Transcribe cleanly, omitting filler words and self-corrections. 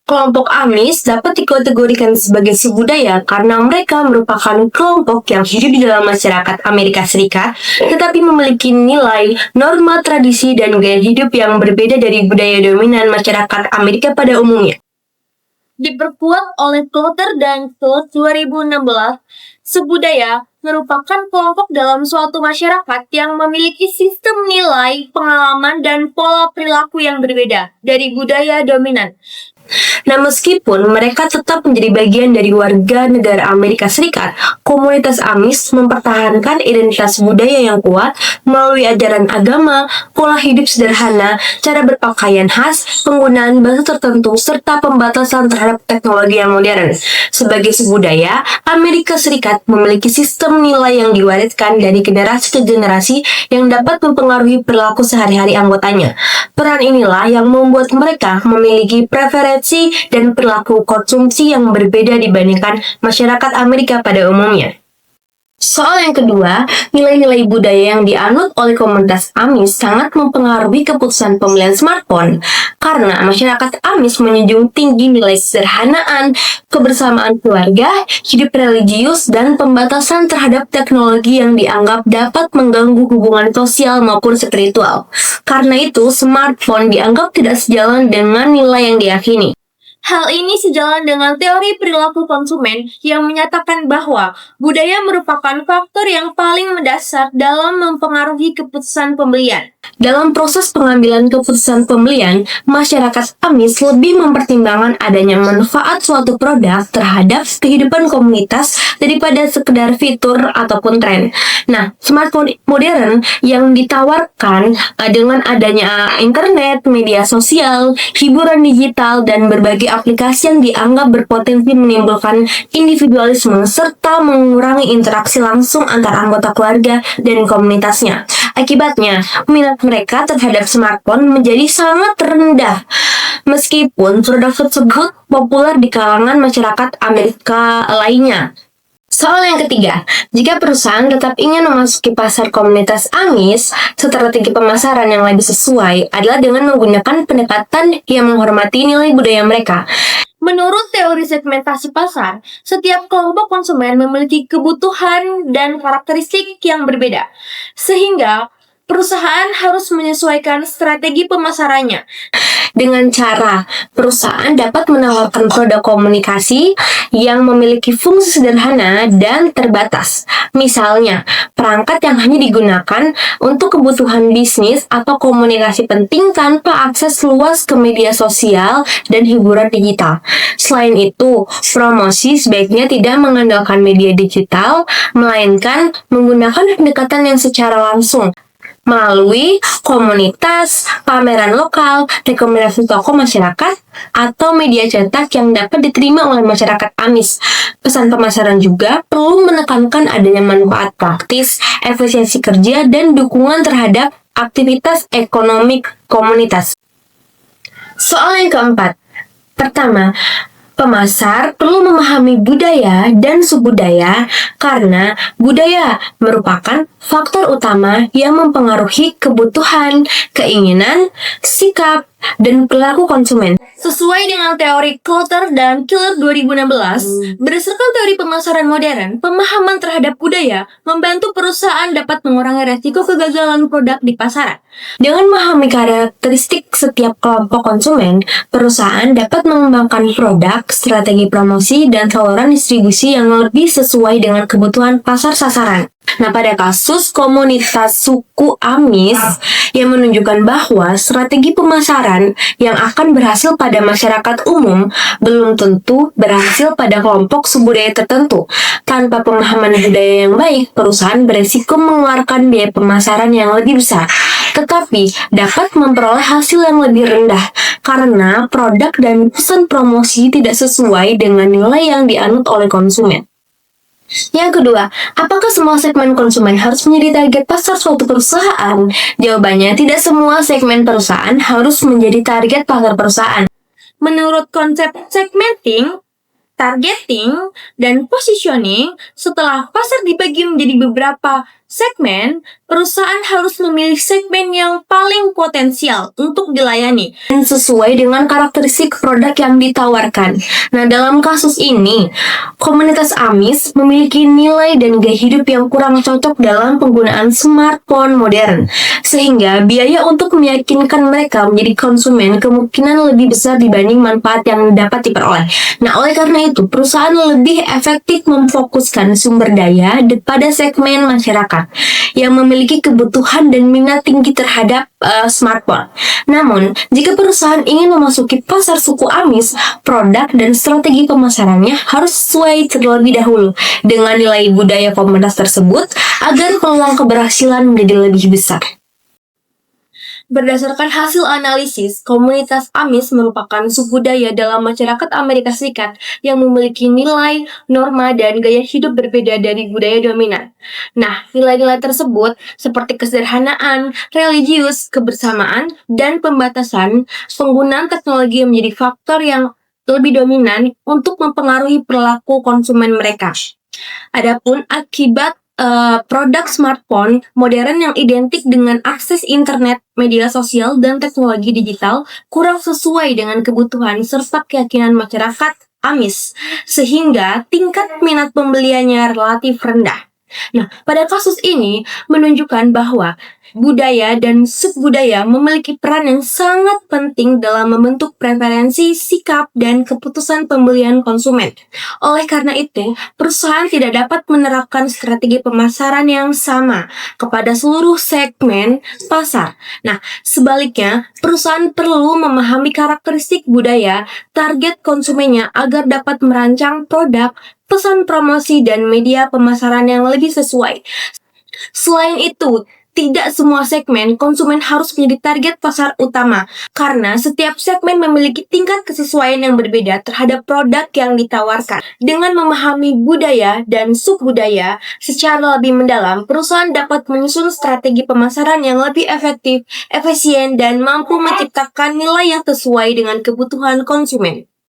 Kelompok Amis dapat dikategorikan sebagai subudaya karena mereka merupakan kelompok yang hidup di dalam masyarakat Amerika Serikat, tetapi memiliki nilai, norma, tradisi, dan gaya hidup yang berbeda dari budaya dominan masyarakat Amerika pada umumnya. Diperkuat oleh Clutter dan Schultz 2016, subudaya merupakan kelompok dalam suatu masyarakat yang memiliki sistem nilai, pengalaman, dan pola perilaku yang berbeda dari budaya dominan. Nah, meskipun mereka tetap menjadi bagian dari warga negara Amerika Serikat, komunitas Amis mempertahankan identitas budaya yang kuat melalui ajaran agama, pola hidup sederhana, cara berpakaian khas, penggunaan bahasa tertentu, serta pembatasan terhadap teknologi yang modern. Sebagai subudaya, Amerika Serikat memiliki sistem nilai yang diwariskan dari generasi ke generasi yang dapat mempengaruhi perilaku sehari-hari anggotanya. Peran inilah yang membuat mereka memiliki preferensi dan perilaku konsumsi yang berbeda dibandingkan masyarakat Amerika pada umumnya. Soal yang kedua, nilai-nilai budaya yang dianut oleh komunitas Amis sangat mempengaruhi keputusan pemilihan smartphone karena masyarakat Amis menjunjung tinggi nilai kesederhanaan, kebersamaan keluarga, hidup religius, dan pembatasan terhadap teknologi yang dianggap dapat mengganggu hubungan sosial maupun spiritual. Karena itu, smartphone dianggap tidak sejalan dengan nilai yang diyakini. Hal ini sejalan dengan teori perilaku konsumen yang menyatakan bahwa budaya merupakan faktor yang paling mendasar dalam mempengaruhi keputusan pembelian. Dalam proses pengambilan keputusan pembelian, masyarakat Amis lebih mempertimbangkan adanya manfaat suatu produk terhadap kehidupan komunitas daripada sekedar fitur ataupun tren. Nah, smartphone modern yang ditawarkan dengan adanya internet, media sosial, hiburan digital, dan berbagai aplikasi yang dianggap berpotensi menimbulkan individualisme serta mengurangi interaksi langsung antar anggota keluarga dan komunitasnya. Akibatnya, minat mereka terhadap smartphone menjadi sangat rendah. Meskipun produk tersebut populer di kalangan masyarakat Amerika lainnya. Soal yang ketiga, jika perusahaan tetap ingin memasuki pasar komunitas Amis, strategi pemasaran yang lebih sesuai adalah dengan menggunakan pendekatan yang menghormati nilai budaya mereka. Menurut teori segmentasi pasar, setiap kelompok konsumen memiliki kebutuhan dan karakteristik yang berbeda, sehingga perusahaan harus menyesuaikan strategi pemasarannya. Dengan cara, perusahaan dapat menawarkan produk komunikasi yang memiliki fungsi sederhana dan terbatas. Misalnya, perangkat yang hanya digunakan untuk kebutuhan bisnis atau komunikasi penting tanpa akses luas ke media sosial dan hiburan digital. Selain itu, promosi sebaiknya tidak mengandalkan media digital, melainkan menggunakan pendekatan yang secara langsung melalui komunitas, pameran lokal, rekomendasi toko masyarakat, atau media cetak yang dapat diterima oleh masyarakat Amis. Pesan pemasaran juga perlu menekankan adanya manfaat praktis, efisiensi kerja, dan dukungan terhadap aktivitas ekonomi komunitas. Soal yang keempat. Pertama, pemasar perlu memahami budaya dan subudaya karena budaya merupakan faktor utama yang mempengaruhi kebutuhan, keinginan, sikap, dan perilaku konsumen. Sesuai dengan teori Clutter dan Killer 2016, berdasarkan teori pemasaran modern, pemahaman terhadap budaya membantu perusahaan dapat mengurangi resiko kegagalan produk di pasaran. Dengan memahami karakteristik setiap kelompok konsumen, perusahaan dapat mengembangkan produk, strategi promosi, dan saluran distribusi yang lebih sesuai dengan kebutuhan pasar sasaran. Nah, pada kasus komunitas suku Amis yang menunjukkan bahwa strategi pemasaran yang akan berhasil pada masyarakat umum belum tentu berhasil pada kelompok subudaya tertentu. Tanpa pemahaman budaya yang baik, perusahaan beresiko mengeluarkan biaya pemasaran yang lebih besar, tetapi dapat memperoleh hasil yang lebih rendah karena produk dan pesan promosi tidak sesuai dengan nilai yang dianut oleh konsumen. Yang kedua, apakah semua segmen konsumen harus menjadi target pasar suatu perusahaan? Jawabannya, tidak semua segmen perusahaan harus menjadi target pasar perusahaan. Menurut konsep segmenting, targeting, dan positioning, setelah pasar dibagi menjadi beberapa segmen, perusahaan harus memilih segmen yang paling potensial untuk dilayani dan sesuai dengan karakteristik produk yang ditawarkan. Nah, dalam kasus ini, komunitas Amis memiliki nilai dan gaya hidup yang kurang cocok dalam penggunaan smartphone modern, sehingga biaya untuk meyakinkan mereka menjadi konsumen kemungkinan lebih besar dibanding manfaat yang dapat diperoleh. Nah, oleh karena itu, perusahaan lebih efektif memfokuskan sumber daya pada segmen masyarakat yang memiliki kebutuhan dan minat tinggi terhadap smartphone. Namun, jika perusahaan ingin memasuki pasar suku Amis, produk dan strategi pemasarannya harus sesuai terlebih dahulu dengan nilai budaya komunitas tersebut agar peluang keberhasilan menjadi lebih besar. Berdasarkan hasil analisis, komunitas Amis merupakan subbudaya dalam masyarakat Amerika Serikat yang memiliki nilai, norma, dan gaya hidup berbeda dari budaya dominan. Nah, nilai-nilai tersebut seperti kesederhanaan, religius, kebersamaan, dan pembatasan penggunaan teknologi yang menjadi faktor yang lebih dominan untuk mempengaruhi perilaku konsumen mereka. Adapun akibat produk smartphone modern yang identik dengan akses internet, media sosial, dan teknologi digital kurang sesuai dengan kebutuhan serta keyakinan masyarakat Amis, sehingga tingkat minat pembeliannya relatif rendah. Nah, pada kasus ini menunjukkan bahwa budaya dan subbudaya memiliki peran yang sangat penting dalam membentuk preferensi, sikap, dan keputusan pembelian konsumen. Oleh karena itu, perusahaan tidak dapat menerapkan strategi pemasaran yang sama kepada seluruh segmen pasar. Nah, sebaliknya, perusahaan perlu memahami karakteristik budaya target konsumennya agar dapat merancang produk, pesan promosi, dan media pemasaran yang lebih sesuai. Selain itu, tidak semua segmen konsumen harus menjadi target pasar utama, karena setiap segmen memiliki tingkat kesesuaian yang berbeda terhadap produk yang ditawarkan. Dengan memahami budaya dan subbudaya secara lebih mendalam, perusahaan dapat menyusun strategi pemasaran yang lebih efektif, efisien, dan mampu menciptakan nilai yang sesuai dengan kebutuhan konsumen.